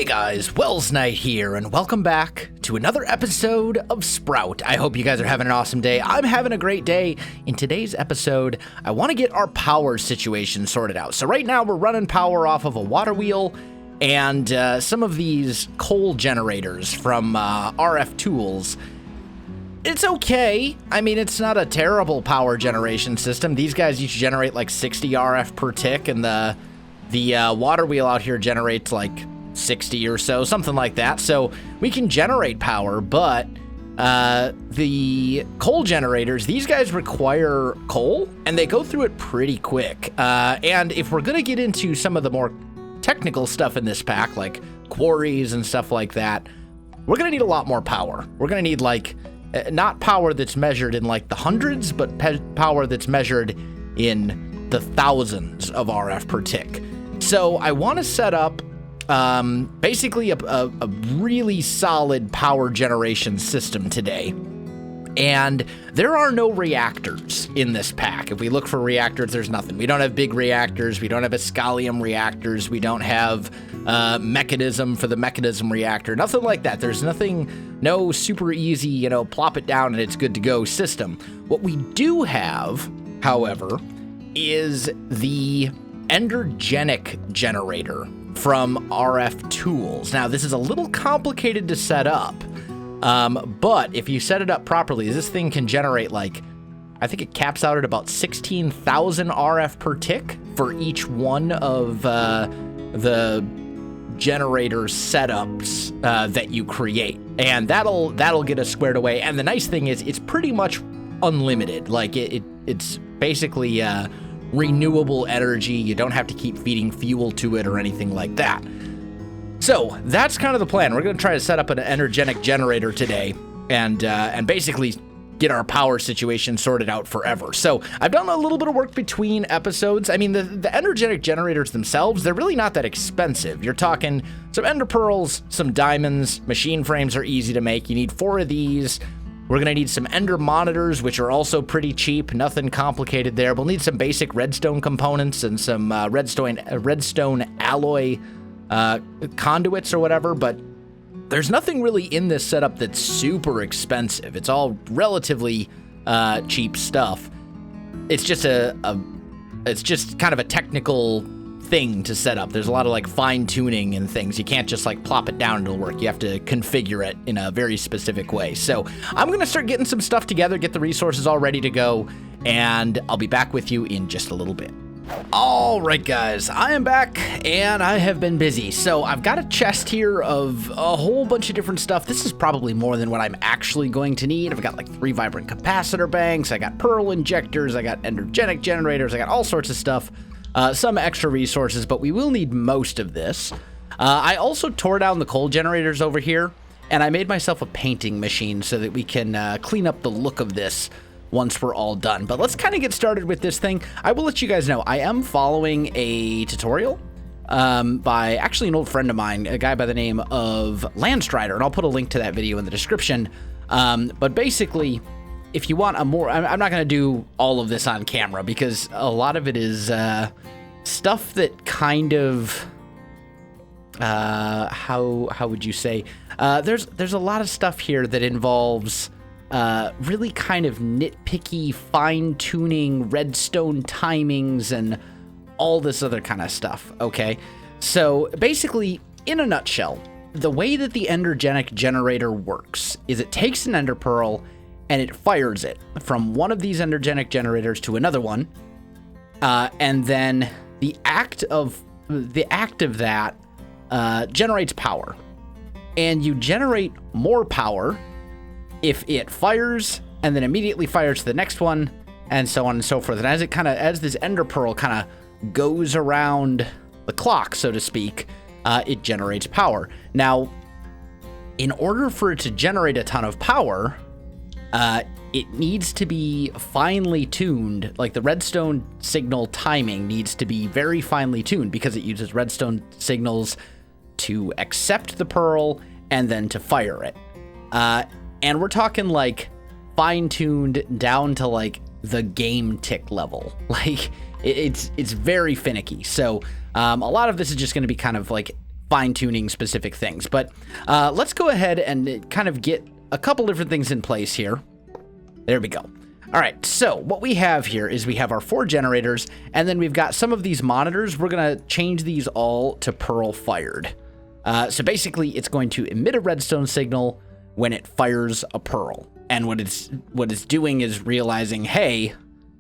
Hey guys, Welsknight here, and welcome back to another episode of Sprout. I hope you guys are having an awesome day. I'm having a great day. In today's episode, I want to get our power situation sorted out. So right now, we're running power off of a water wheel and some of these coal generators from RF Tools. It's okay. I mean, it's not a terrible power generation system. These guys each generate like 60 RF per tick, and the water wheel out here generates like 60 or so, something like that. So we can generate power, but the coal generators, these guys require coal, and they go through it pretty quick. And if we're going to get into some of the more technical stuff in this pack, like quarries and stuff like that, we're going to need a lot more power. We're going to need like, not power that's measured in like the hundreds, but power that's measured in the thousands of RF per tick. So I want to set up basically a really solid power generation system today. And there are no reactors in this pack. If we look for reactors, there's nothing. We don't have big reactors. We don't have Skyline reactors. We don't have mechanism for the mechanism reactor. Nothing like that. There's nothing, no super easy, plop it down and it's good to go system. What we do have, however, is the Endergenic generator from RF Tools. Now, this is a little complicated to set up, but if you set it up properly, this thing can generate like, I think it caps out at about 16,000 RF per tick for each one of the generator setups that you create, and that'll get us squared away. And the nice thing is, it's pretty much unlimited. Like it's basically renewable energy. You don't have to keep feeding fuel to it or anything like that. So that's kind of the plan. We're going to try to set up an Endergenic generator today and basically get our power situation sorted out forever. So I've done a little bit of work between episodes. I mean, the Endergenic generators themselves, they're really not that expensive. You're talking some ender pearls, some diamonds, machine frames are easy to make. You need 4 of these. We're going to need some ender monitors, which are also pretty cheap. Nothing complicated there. We'll need some basic redstone components and some redstone alloy conduits or whatever, but there's nothing really in this setup that's super expensive. It's all relatively cheap stuff. It's just it's just kind of a technical thing to set up. There's a lot of like fine tuning and things. You can't just like plop it down and it'll work. You have to configure it in a very specific way. So I'm going to start getting some stuff together, get the resources all ready to go, and I'll be back with you in just a little bit. All right, guys, I am back and I have been busy. So I've got a chest here of a whole bunch of different stuff. This is probably more than what I'm actually going to need. I've got like 3 vibrant capacitor banks. I got pearl injectors. I got Endergenic generators. I got all sorts of stuff. Some extra resources, but we will need most of this. I also tore down the coal generators over here, and I made myself a painting machine so that we can clean up the look of this once we're all done. But let's kind of get started with this thing. I will let you guys know, I am following a tutorial by actually an old friend of mine, a guy by the name of Landstrider, and I'll put a link to that video in the description. But basically, if you want a more, I'm not going to do all of this on camera because a lot of it is stuff that kind of, how would you say, there's a lot of stuff here that involves really kind of nitpicky, fine-tuning, redstone timings, and all this other kind of stuff, okay? So basically, in a nutshell, the way that the Endergenic generator works is it takes an ender pearl and it fires it from one of these Endergenic generators to another one, and then the act of that generates power, and you generate more power if it fires and then immediately fires to the next one, and so on and so forth. And as this ender pearl kind of goes around the clock, so to speak, it generates power. Now, in order for it to generate a ton of power, it needs to be finely tuned. Like the redstone signal timing needs to be very finely tuned because it uses redstone signals to accept the pearl and then to fire it. And we're talking like fine-tuned down to like the game tick level. Like it's very finicky. So a lot of this is just going to be kind of like fine-tuning specific things. But let's go ahead and kind of get a couple different things in place here. There we go. All right, so what we have here is we have our 4 generators, and then we've got some of these monitors. We're going to change these all to pearl fired. So basically, it's going to emit a redstone signal when it fires a pearl. And what it's doing is realizing, hey,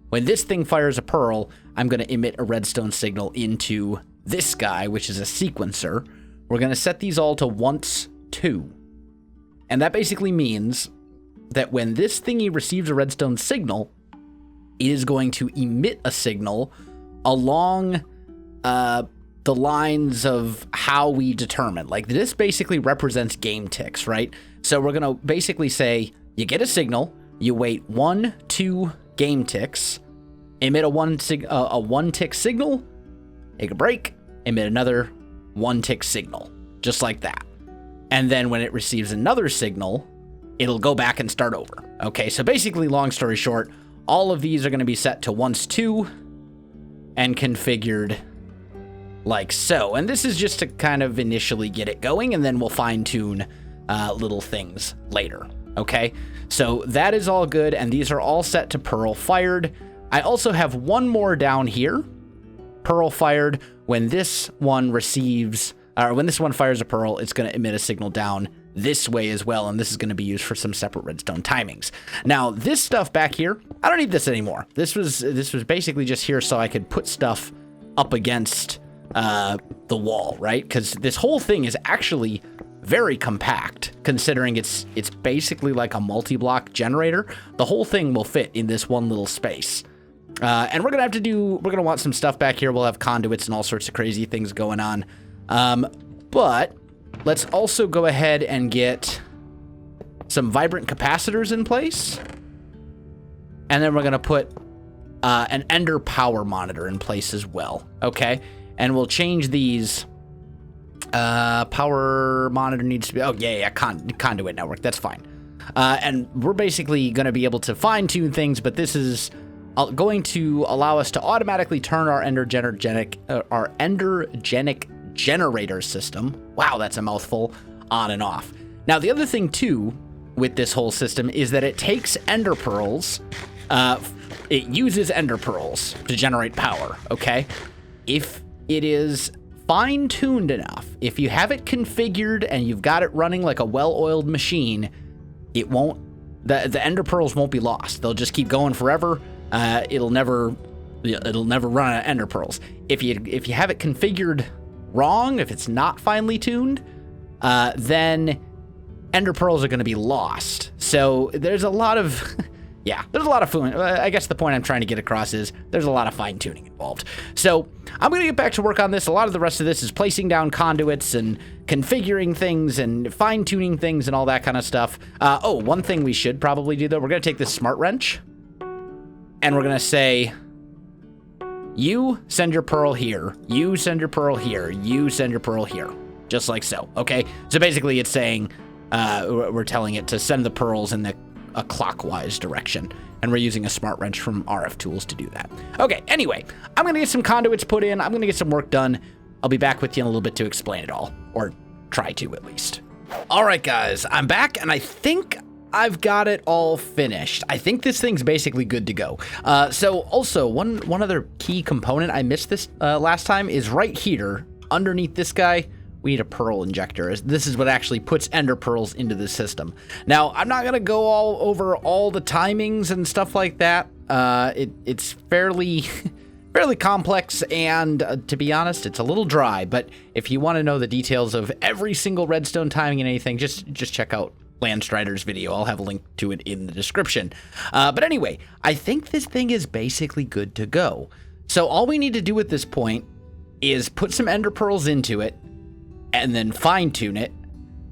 when this thing fires a pearl, I'm going to emit a redstone signal into this guy, which is a sequencer. We're going to set these all to once 2. And that basically means that when this thingy receives a redstone signal, it is going to emit a signal along the lines of how we determine. Like, this basically represents game ticks, right? So we're going to basically say, you get a signal, you wait 1, 2 game ticks, emit a one tick signal, take a break, emit another 1 tick signal, just like that. And then when it receives another signal, it'll go back and start over. Okay, so basically, long story short, all of these are going to be set to once 2 and configured like so. And this is just to kind of initially get it going, and then we'll fine tune little things later. Okay, so that is all good, and these are all set to pearl fired. I also have one more down here, pearl fired. When this one receives, or when this one fires a pearl, it's going to emit a signal down this way as well, and this is going to be used for some separate redstone timings. Now, this stuff back here, I don't need this anymore. This was basically just here so I could put stuff up against the wall, right? Because this whole thing is actually very compact, considering it's basically like a multi-block generator. The whole thing will fit in this one little space. And we're gonna want some stuff back here. We'll have conduits and all sorts of crazy things going on. But let's also go ahead and get some vibrant capacitors in place. And then we're gonna put an ender power monitor in place as well. Okay, and we'll change these. Power monitor needs to be, conduit network, that's fine. And we're basically going to be able to fine tune things, but this is going to allow us to automatically turn our Endergenic generator system, wow, that's a mouthful, on and off. Now, the other thing too with this whole system is that it takes ender pearls, it uses ender pearls to generate power, okay? If it is fine-tuned enough, if you have it configured and you've got it running like a well-oiled machine, it won't, the ender pearls won't be lost. They'll just keep going forever. It'll never run out of ender pearls. If you have it configured wrong, if it's not finely tuned, then ender pearls are going to be lost. So there's a lot of I guess the point I'm trying to get across is there's a lot of fine tuning involved. So I'm going to get back to work on this. A lot of the rest of this is placing down conduits and configuring things and fine tuning things and all that kind of stuff. One thing we should probably do though, we're going to take this smart wrench and we're going to say, you send your pearl here, you send your pearl here, you send your pearl here, just like so. Okay. So basically it's saying, we're telling it to send the pearls in a clockwise direction, and we're using a smart wrench from RF Tools to do that. Okay, anyway, I'm gonna get some conduits put in, I'm gonna get some work done. I'll be back with you in a little bit to explain it all, or try to at least. All right, guys, I'm back, and I think I've got it all finished. I think this thing's basically good to go. So also, one other key component I missed this last time is right here, underneath this guy. We need a pearl injector. This is what actually puts ender pearls into the system. Now, I'm not gonna go all over all the timings and stuff like that. It's fairly complex, and to be honest, it's a little dry. But if you want to know the details of every single redstone timing and anything, just check out Landstrider's video. I'll have a link to it in the description. But anyway, I think this thing is basically good to go. So all we need to do at this point is put some ender pearls into it, and then fine tune it,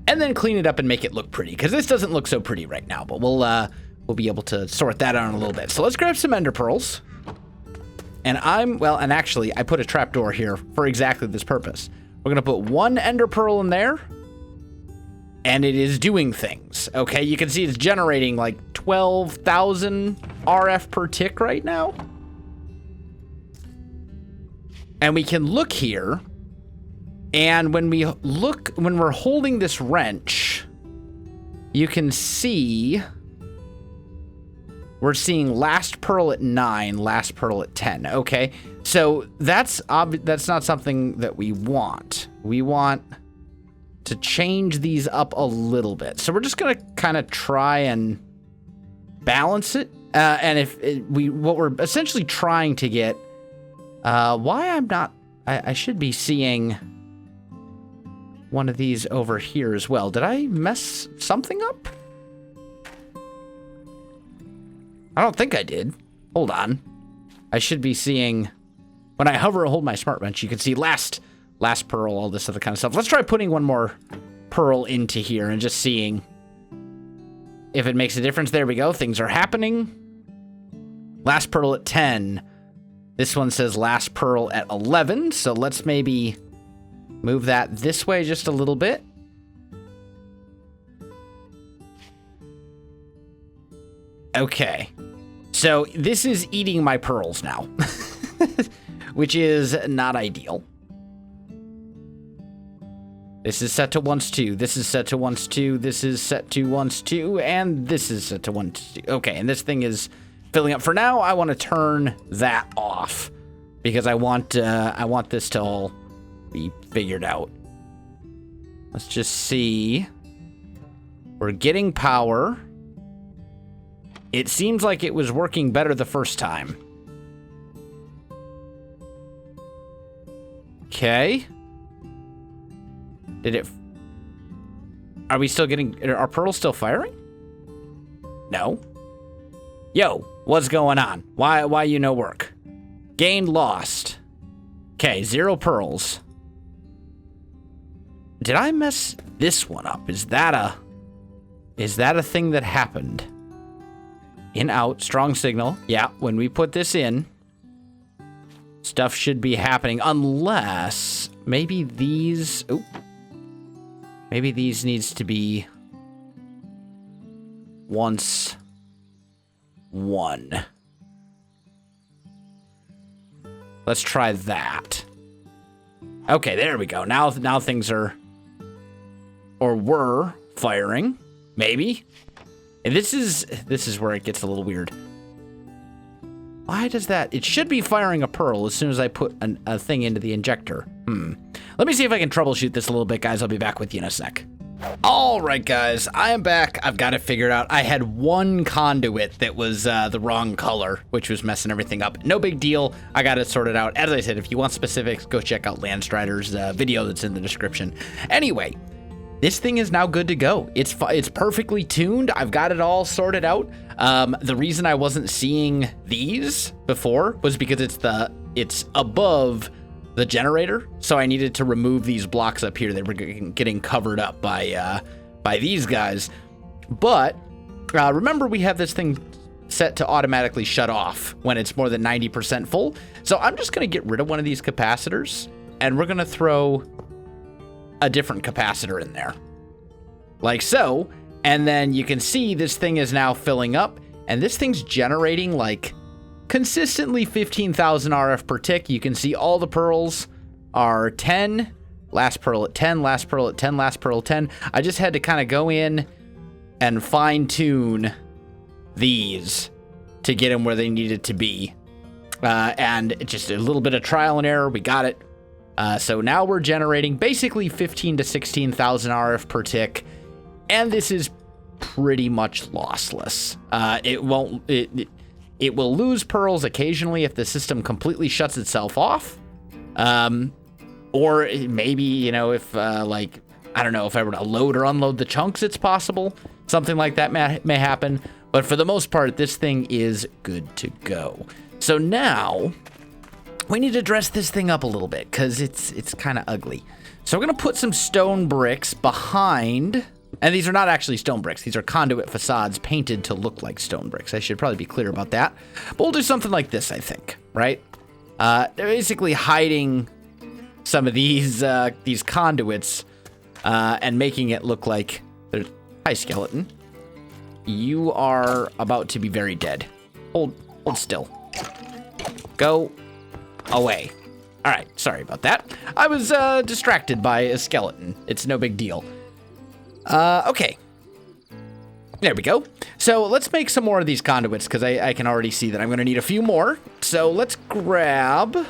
and then clean it up and make it look pretty, because this doesn't look so pretty right now, but we'll be able to sort that out in a little bit. So let's grab some ender pearls, and actually I put a trapdoor here for exactly this purpose. We're gonna put one ender pearl in there, and it is doing things. Okay, you can see it's generating like 12,000 RF per tick right now, and we can look here. And when we look, when we're holding this wrench, you can see we're seeing last pearl at 9, last pearl at 10. Okay, so that's not something that we want. We want to change these up a little bit. So we're just gonna kind of try and balance it. And what we're essentially trying to get, I should be seeing one of these over here as well. Did I mess something up? I don't think I did. Hold on. I should be seeing, when I hover and hold my smart wrench, you can see last pearl, all this other kind of stuff. Let's try putting one more pearl into here and just seeing if it makes a difference. There we go. Things are happening. Last pearl at 10. This one says last pearl at 11. So let's maybe move that this way just a little bit. Okay. So this is eating my pearls now, which is not ideal. This is set to once 2. This is set to once 2. This is set to once 2. And this is set to once 2. Okay, and this thing is filling up. For now, I want to turn that off because I want this to all be figured out. Let's just see. We're getting power. It seems like it was working better the first time. Okay. Are we still getting, are pearls still firing? No. Yo, what's going on? Why you no work? Gained, lost. Okay, 0 pearls. Did I mess this one up? Is that a thing that happened? In, out, strong signal. Yeah, when we put this in, stuff should be happening unless maybe these, maybe these needs to be once 1. Let's try that. Okay, there we go. Now things are, or were firing, maybe. And this is where it gets a little weird. Why does that? It should be firing a pearl as soon as I put a thing into the injector. Let me see if I can troubleshoot this a little bit, guys. I'll be back with you in a sec. All right, guys, I am back. I've got it figured out. I had one conduit that was the wrong color, which was messing everything up. No big deal. I got it sorted out. As I said, if you want specifics, go check out Landstrider's video that's in the description. Anyway, this thing is now good to go. It's perfectly tuned. I've got it all sorted out. The reason I wasn't seeing these before was because it's above the generator, so I needed to remove these blocks up here that were getting covered up by these guys. But remember, we have this thing set to automatically shut off when it's more than 90% full. So I'm just going to get rid of one of these capacitors, and we're going to throw a different capacitor in there, like so. And then you can see this thing is now filling up, and this thing's generating like consistently 15,000 RF per tick. You can see all the pearls are 10, last pearl at 10, last pearl at 10, last pearl at 10. I just had to kind of go in and fine tune these to get them where they needed to be. And just a little bit of trial and error. We got it. So now we're generating basically 15 to 16,000 RF per tick. And this is pretty much lossless. It will lose pearls occasionally if the system completely shuts itself off. Or maybe, you know, if like, I don't know, if I were to load or unload the chunks, it's possible. Something like that may happen. But for the most part, this thing is good to go. So now we need to dress this thing up a little bit because it's kind of ugly. So we're going to put some stone bricks behind. And these are not actually stone bricks. These are conduit facades painted to look like stone bricks. I should probably be clear about that. But we'll do something like this, I think, right? They're basically hiding some of these conduits and making it look like there's... Hi, skeleton. You are about to be very dead. Hold still. Go away. All right, sorry about that. I was distracted by a skeleton. It's no big deal. Okay. There we go. So let's make some more of these conduits because I can already see that I'm going to need a few more. So let's grab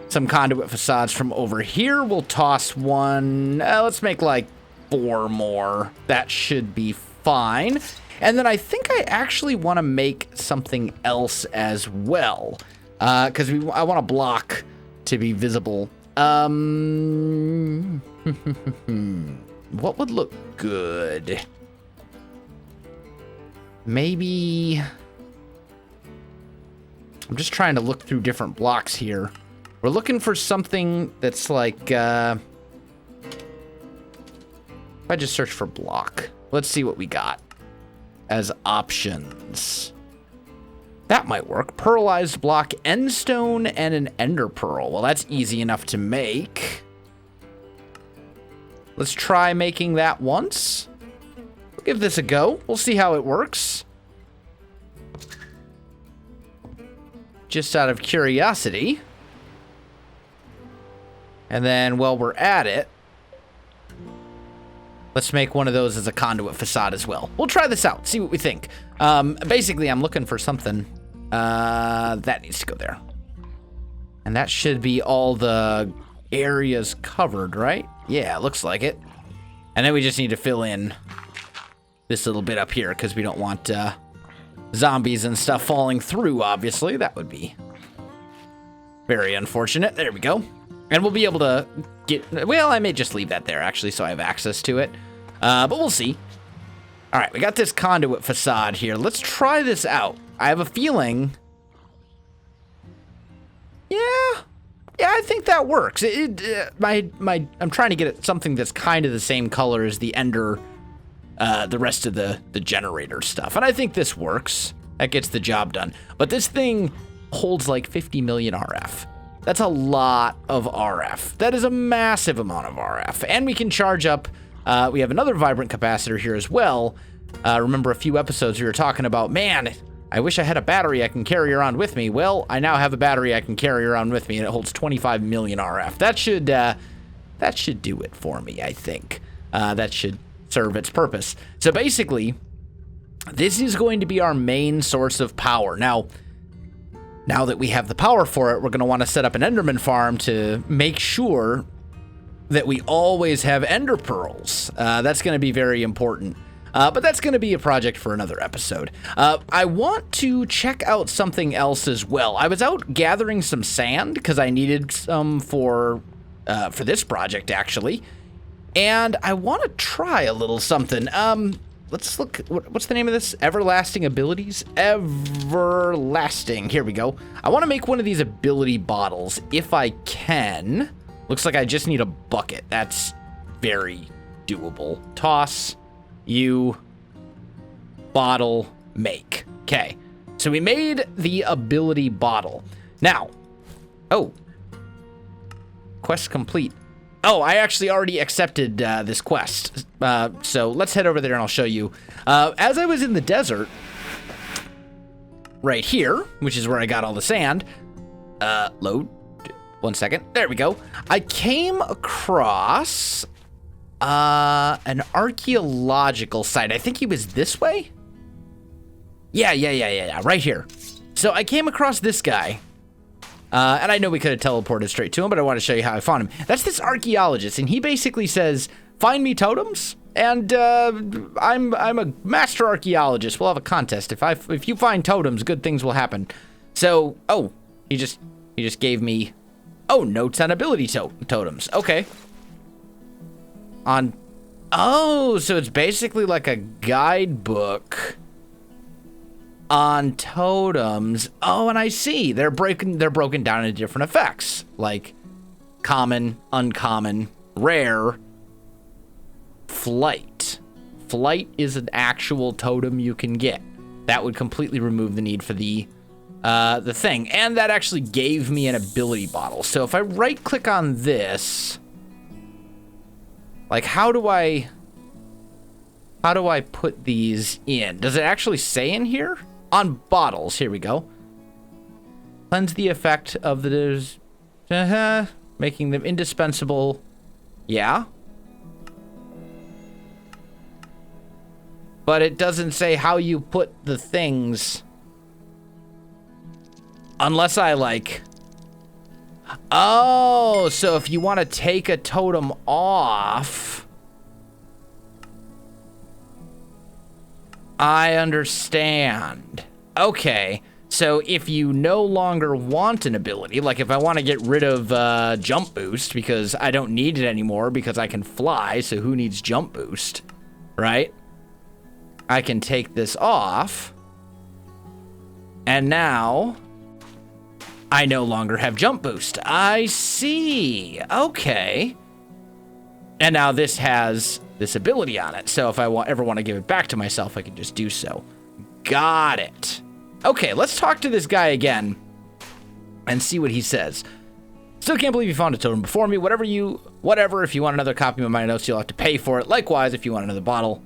some conduit facades from over here. We'll toss one. Let's make like 4 more. That should be fine. And then I think I actually want to make something else as well because I want a block to be visible. What would look good? Maybe... I'm just trying to look through different blocks here. We're looking for something that's like... if I just search for block. Let's see what we got as options. That might work. Pearlized block, endstone, and an ender pearl. Well, that's easy enough to make. Let's try making that once. We'll give this a go. We'll see how it works. Just out of curiosity. And then while we're at it, let's make one of those as a conduit facade as well. We'll try this out, see what we think. Basically, I'm looking for something that needs to go there. And that should be all the areas covered, right? Yeah, looks like it. And then we just need to fill in this little bit up here because we don't want zombies and stuff falling through, obviously. That would be very unfortunate. There we go. And we'll be able to get... Well, I may just leave that there, actually, so I have access to it. But we'll see. All right, we got this conduit facade here. Let's try this out. I have a feeling... Yeah, I think that works. I'm trying to get it something that's kind of the same color as the ender, the rest of the generator stuff. And I think this works. That gets the job done. But this thing holds like 50 million RF. That's a lot of RF. That is a massive amount of RF. And we can charge up, we have another vibrant capacitor here as well. Remember a few episodes we were talking about, man, I wish I had a battery I can carry around with me. Well, I now have a battery I can carry around with me, and it holds 25 million RF. That should do it for me, I think. That should serve its purpose. So basically, this is going to be our main source of power. Now that we have the power for it, we're going to want to set up an Enderman farm to make sure that we always have Ender Pearls. That's going to be very important. But that's going to be a project for another episode. I want to check out something else as well. I was out gathering some sand because I needed some for this project, actually. And I want to try a little something. Let's look. What's the name of this? Everlasting abilities? Everlasting. Here we go. I want to make one of these ability bottles if I can. Looks like I just need a bucket. That's very doable. Toss. You. Bottle. Make. Okay. So we made the ability bottle. Now. Oh. Quest complete. Oh, I actually already accepted this quest. So let's head over there and I'll show you. As I was in the desert, right here, which is where I got all the sand, load, 1 second, there we go. I came across an archaeological site. I think he was this way? Yeah, right here. So I came across this guy. And I know we could have teleported straight to him, but I want to show you how I found him. That's this archaeologist, and he basically says, find me totems, and I'm a master archaeologist. We'll have a contest. If you find totems, good things will happen. So, oh, he just gave me, notes on ability totems. Okay. So it's basically like a guidebook on totems. Oh, and I see. They're broken down into different effects, like common, uncommon, rare, flight. Flight is an actual totem you can get. That would completely remove the need for the thing. And that actually gave me an ability bottle. So if I right click on this, like how do I put these in? Does it actually say in here? On bottles, here we go. Cleanse the effect of the Making them indispensable. Yeah. But it doesn't say how you put the things. Unless I like... Oh, so if you want to take a totem off... I understand. Okay, so if you no longer want an ability, like if I want to get rid of jump boost because I don't need it anymore because I can fly, so who needs jump boost, right? I can take this off, and now I no longer have jump boost. I see. Okay. And now this has this ability on it, so if I ever want to give it back to myself, I can just do so. Got it. Okay, let's talk to this guy again and see what he says. Still can't believe you found a totem before me. Whatever, if you want another copy of my notes, you'll have to pay for it. Likewise, if you want another bottle.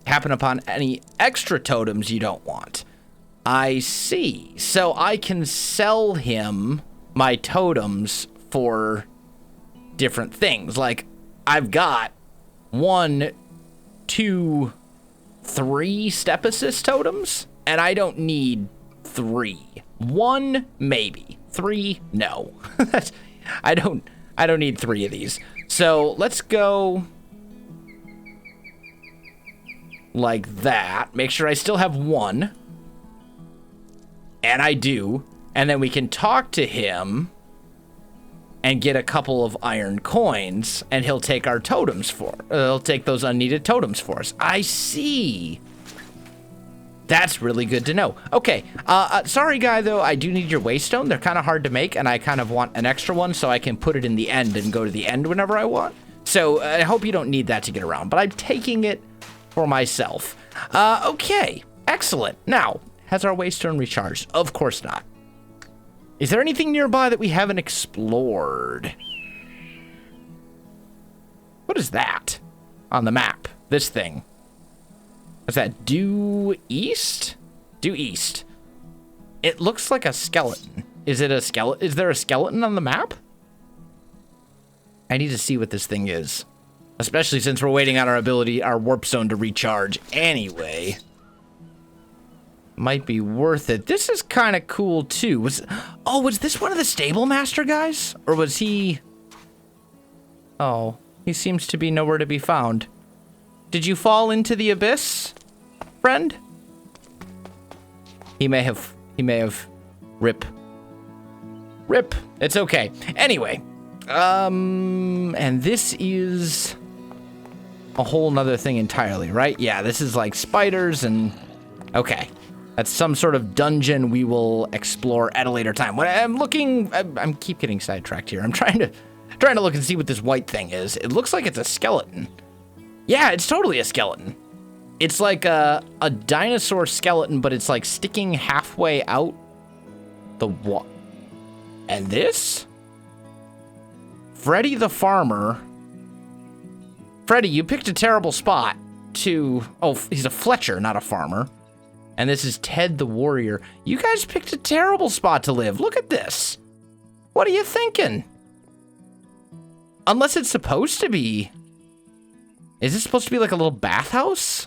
Happen upon any extra totems you don't want. I see. So I can sell him my totems for different things. Like, I've got 1, 2, 3 step assist totems, and I don't need 3. 1, maybe. 3, no. I don't need 3 of these. So let's go like that. Make sure I still have 1. And I do. And then we can talk to him and get a couple of iron coins, and he'll take our totems he'll take those unneeded totems for us. I see. That's really good to know. Okay, sorry guy though, I do need your waystone. They're kind of hard to make, and I kind of want an extra one so I can put it in the end and go to the end whenever I want. So I hope you don't need that to get around, but I'm taking it for myself. Okay, excellent. Now, has our waystone recharged? Of course not. Is there anything nearby that we haven't explored? What is that on the map? This thing. What's that? Due east? Due east. It looks like a skeleton. Is it a skeleton? Is there a skeleton on the map? I need to see what this thing is. Especially since we're waiting on our warp zone to recharge anyway. Might be worth it. This is kind of cool too. Was this one of the stable master guys? Or was he... Oh, he seems to be nowhere to be found. Did you fall into the abyss, friend? He may have. Rip. It's okay. Anyway. And this is a whole nother thing entirely, right? Yeah, this is like spiders and... Okay. That's some sort of dungeon we will explore at a later time. When I'm looking... I'm keep getting sidetracked here. I'm trying to look and see what this white thing is. It looks like it's a skeleton. Yeah, it's totally a skeleton. It's like a dinosaur skeleton, but it's like sticking halfway out the wall. And this? Freddy the farmer. Freddy, you picked a terrible spot to... Oh, he's a Fletcher, not a farmer. And this is Ted the warrior. You guys picked a terrible spot to live. Look at this. What are you thinking? Unless it's supposed to be... Is this supposed to be like a little bathhouse?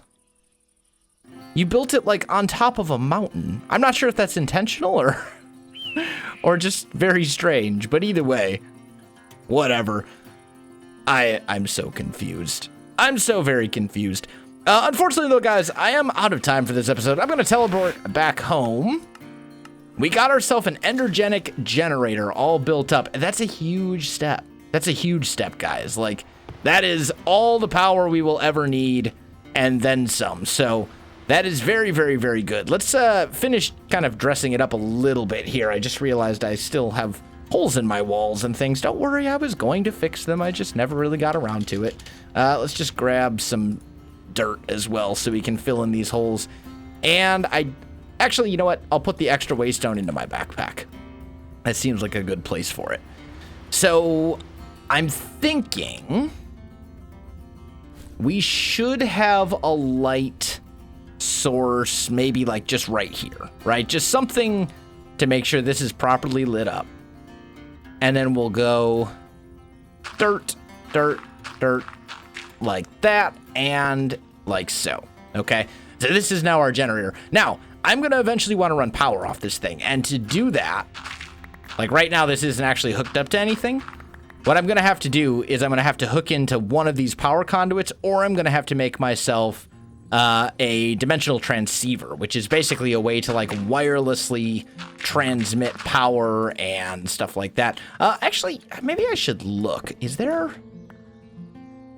You built it like on top of a mountain. I'm not sure if that's intentional or just very strange, but either way, whatever. I'm so confused. I'm so very confused. Unfortunately though, guys, I am out of time for this episode. I'm going to teleport back home. We got ourselves an Endergenic generator all built up. That's a huge step. That's a huge step, guys. Like, that is all the power we will ever need and then some. So that is very, very, very good. Let's finish kind of dressing it up a little bit here. I just realized I still have holes in my walls and things. Don't worry, I was going to fix them. I just never really got around to it. Let's just grab some dirt as well so we can fill in these holes. And actually, you know what? I'll put the extra waystone into my backpack. That seems like a good place for it. So I'm thinking we should have a light source, maybe like just right here, right? Just something to make sure this is properly lit up. and then we'll go dirt, dirt, dirt, like that, and like so. Okay, so this is now our generator. Now, I'm going to eventually want to run power off this thing, and to do that, like right now, this isn't actually hooked up to anything. What I'm going to have to do is I'm going to have to hook into one of these power conduits, or I'm going to have to make myself a dimensional transceiver, which is basically a way to like wirelessly transmit power and stuff like that. Actually, maybe I should look. Is there...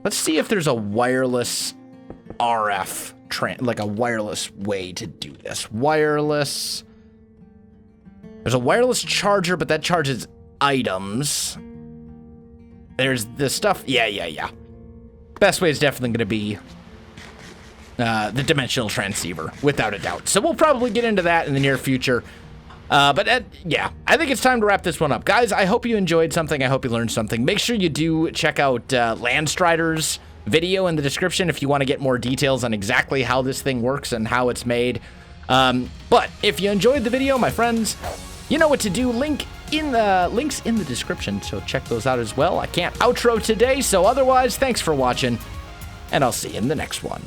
Let's see if there's a wireless RF, like a wireless way to do this. Wireless... There's a wireless charger, but that charges items. There's the stuff... Yeah. Best way is definitely going to be the dimensional transceiver, without a doubt. So we'll probably get into that in the near future. Yeah, I think it's time to wrap this one up. Guys, I hope you enjoyed something. I hope you learned something. Make sure you do check out Landstrider's video in the description if you want to get more details on exactly how this thing works and how it's made. But if you enjoyed the video, my friends, you know what to do. Links in the description, so check those out as well. I can't outro today, so otherwise, thanks for watching, and I'll see you in the next one.